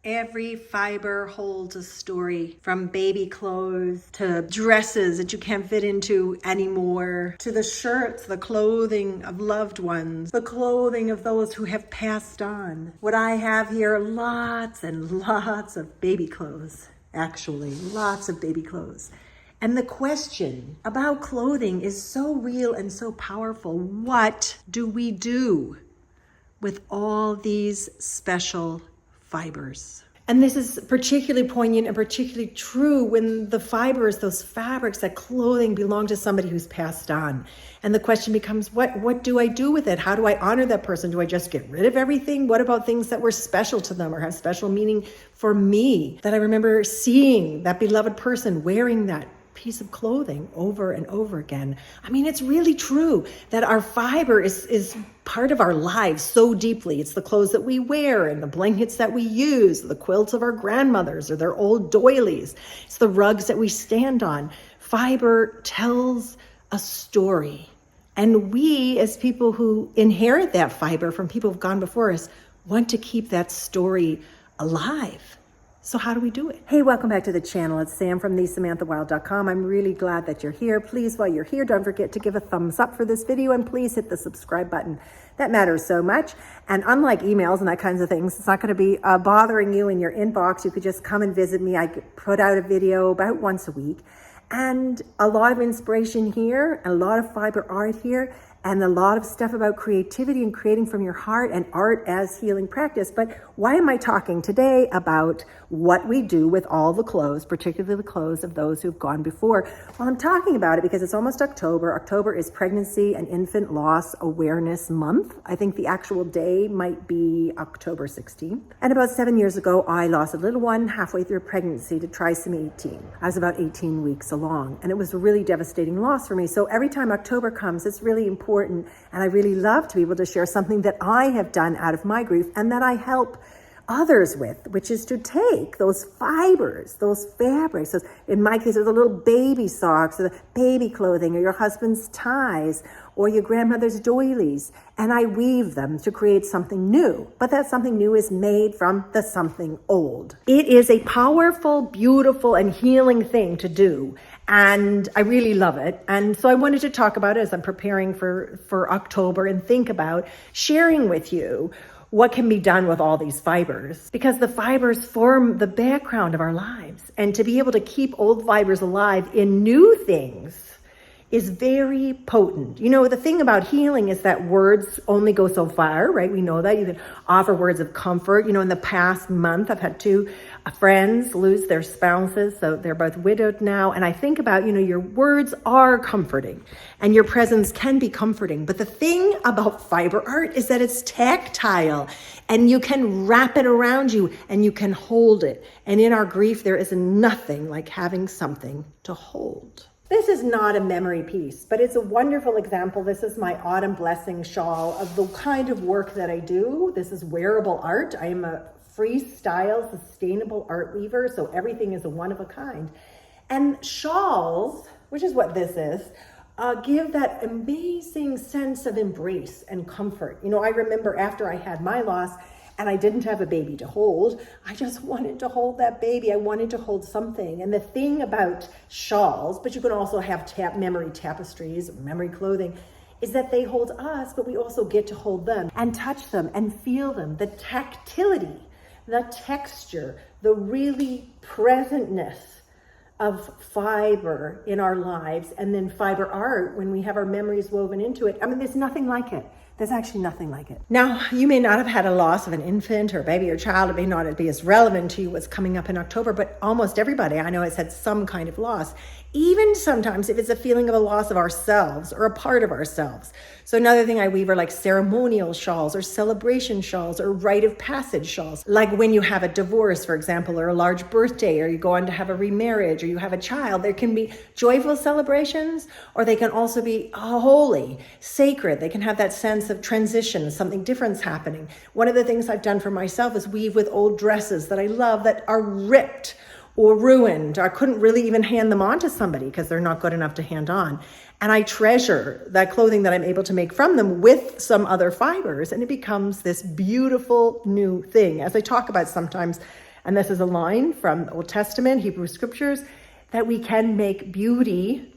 Every fiber holds a story, from baby clothes to dresses that you can't fit into anymore, to the shirts, the clothing of loved ones, the clothing of those who have passed on. What I have here, lots and lots of baby clothes, actually, lots of baby clothes. And the question about clothing is so real and so powerful. What do we do with all these special fibers? And this is particularly poignant and particularly true when the fibers, those fabrics, that clothing belong to somebody who's passed on. And the question becomes, what do I do with it? How do I honor that person? Do I just get rid of everything? What about things that were special to them or have special meaning for me, that I remember seeing that beloved person wearing that piece of clothing over and over again? I mean, it's really true that our fiber is part of our lives so deeply. It's the clothes that we wear and the blankets that we use, the quilts of our grandmothers or their old doilies. It's the rugs that we stand on. Fiber tells a story. And we, as people who inherit that fiber from people who've gone before us, want to keep that story alive. So how do we do it? Hey, welcome back to the channel. It's Sam from thesamanthawild.com. I'm really glad that you're here. Please, while you're here, don't forget to give a thumbs up for this video and please hit the subscribe button. That matters so much. And unlike emails and that kinds of things, it's not going to be bothering you in your inbox. You could just come and visit me. I put out a video about once a week, and a lot of inspiration here, a lot of fiber art here, and a lot of stuff about creativity and creating from your heart and art as healing practice. But why am I talking today about what we do with all the clothes, particularly the clothes of those who've gone before? Well, I'm talking about it because it's almost October. October is Pregnancy and Infant Loss Awareness Month. I think the actual day might be October 16th. And about 7 years ago, I lost a little one halfway through pregnancy to trisomy 18. I was about 18 weeks along, and it was a really devastating loss for me. So every time October comes, it's really important. And I really love to be able to share something that I have done out of my grief and that I help others with, which is to take those fibers, those fabrics, those, in my case, the little baby socks or the baby clothing or your husband's ties or your grandmother's doilies, and I weave them to create something new. But that something new is made from the something old. It is a powerful, beautiful, and healing thing to do. And I really love it. And so I wanted to talk about it as I'm preparing for October and think about sharing with you what can be done with all these fibers, because the fibers form the background of our lives. And to be able to keep old fibers alive in new things is very potent. You know, the thing about healing is that words only go so far, right? We know that. You can offer words of comfort. You know, in the past month, I've had two friends lose their spouses, so they're both widowed now. And I think about, you know, your words are comforting and your presence can be comforting. But the thing about fiber art is that it's tactile and you can wrap it around you and you can hold it. And in our grief, there is nothing like having something to hold. This is not a memory piece, but it's a wonderful example. This is my Autumn Blessing shawl of the kind of work that I do. This is wearable art. I am a freestyle, sustainable art weaver, so everything is a one of a kind. And shawls, which is what this is, give that amazing sense of embrace and comfort. You know, I remember after I had my loss, and I didn't have a baby to hold, I just wanted to hold that baby. I wanted to hold something. And the thing about shawls, but you can also have memory tapestries, memory clothing, is that they hold us, but we also get to hold them and touch them and feel them. The tactility, the texture, the really presentness of fiber in our lives, and then fiber art when we have our memories woven into it. I mean, there's nothing like it. There's actually nothing like it. Now, you may not have had a loss of an infant or baby or child. It may not be as relevant to you what's coming up in October, but almost everybody I know has had some kind of loss. Even sometimes if it's a feeling of a loss of ourselves or a part of ourselves. So another thing I weave are like ceremonial shawls or celebration shawls or rite of passage shawls. Like when you have a divorce, for example, or a large birthday, or you go on to have a remarriage, or you have a child, there can be joyful celebrations, or they can also be holy, sacred. They can have that sense of transition, something different's happening. One of the things I've done for myself is weave with old dresses that I love that are ripped or ruined. I couldn't really even hand them on to somebody because they're not good enough to hand on. And I treasure that clothing that I'm able to make from them with some other fibers, and it becomes this beautiful new thing. As I talk about sometimes And this is a line from the Old Testament, Hebrew scriptures, that we can make beauty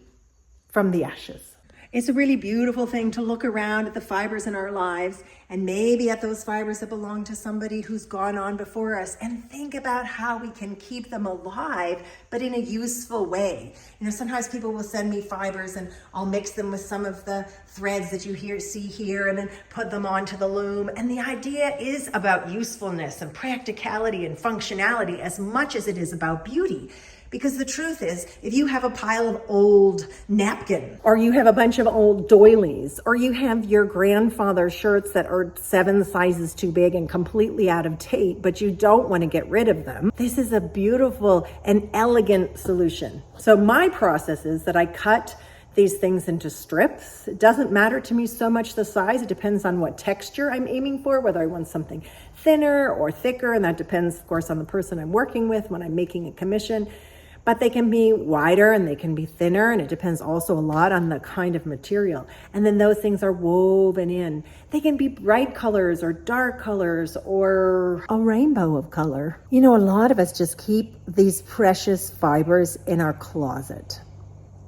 from the ashes. It's a really beautiful thing to look around at the fibers in our lives and maybe at those fibers that belong to somebody who's gone on before us and think about how we can keep them alive, but in a useful way. You know, sometimes people will send me fibers and I'll mix them with some of the threads that you see here and then put them onto the loom. And the idea is about usefulness and practicality and functionality as much as it is about beauty. Because the truth is, if you have a pile of old napkin, or you have a bunch of old doilies, or you have your grandfather's shirts that are 7 sizes too big and completely out of date, but you don't want to get rid of them, this is a beautiful and elegant solution. So my process is that I cut these things into strips. It doesn't matter to me so much the size. It depends on what texture I'm aiming for, whether I want something thinner or thicker, and that depends, of course, on the person I'm working with when I'm making a commission. But they can be wider and they can be thinner, and it depends also a lot on the kind of material. And then those things are woven in. They can be bright colors or dark colors or a rainbow of color. You know, a lot of us just keep these precious fibers in our closet,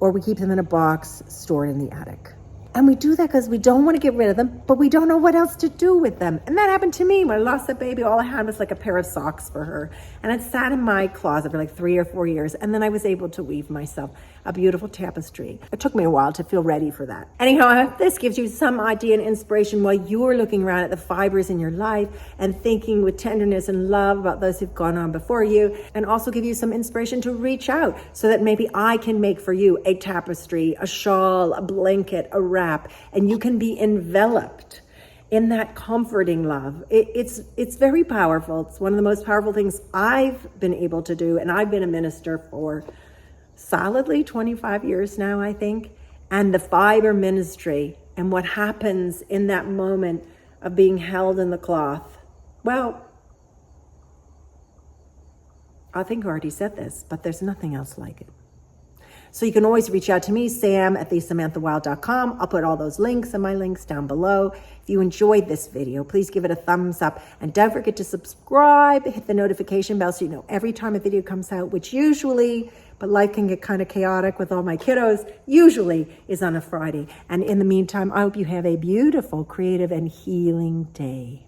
or we keep them in a box stored in the attic. And we do that because we don't want to get rid of them, but we don't know what else to do with them. And that happened to me when I lost that baby. All I had was like a pair of socks for her. And it sat in my closet for like 3 or 4 years. And then I was able to weave myself a beautiful tapestry. It took me a while to feel ready for that. Anyhow, I hope this gives you some idea and inspiration while you're looking around at the fibers in your life and thinking with tenderness and love about those who've gone on before you, and also give you some inspiration to reach out so that maybe I can make for you a tapestry, a shawl, a blanket, a wrap, and you can be enveloped in that comforting love. It's very powerful. It's one of the most powerful things I've been able to do, and I've been a minister for solidly 25 years now, I think. And the fiber ministry and what happens in that moment of being held in the cloth. Well, I think I already said this, but there's nothing else like it. So you can always reach out to me, sam@thesamanthawild.com. I'll put all those links and my links down below. If you enjoyed this video, please give it a thumbs up. And don't forget to subscribe, hit the notification bell so you know every time a video comes out, which usually, but life can get kind of chaotic with all my kiddos, usually is on a Friday. And in the meantime, I hope you have a beautiful, creative, and healing day.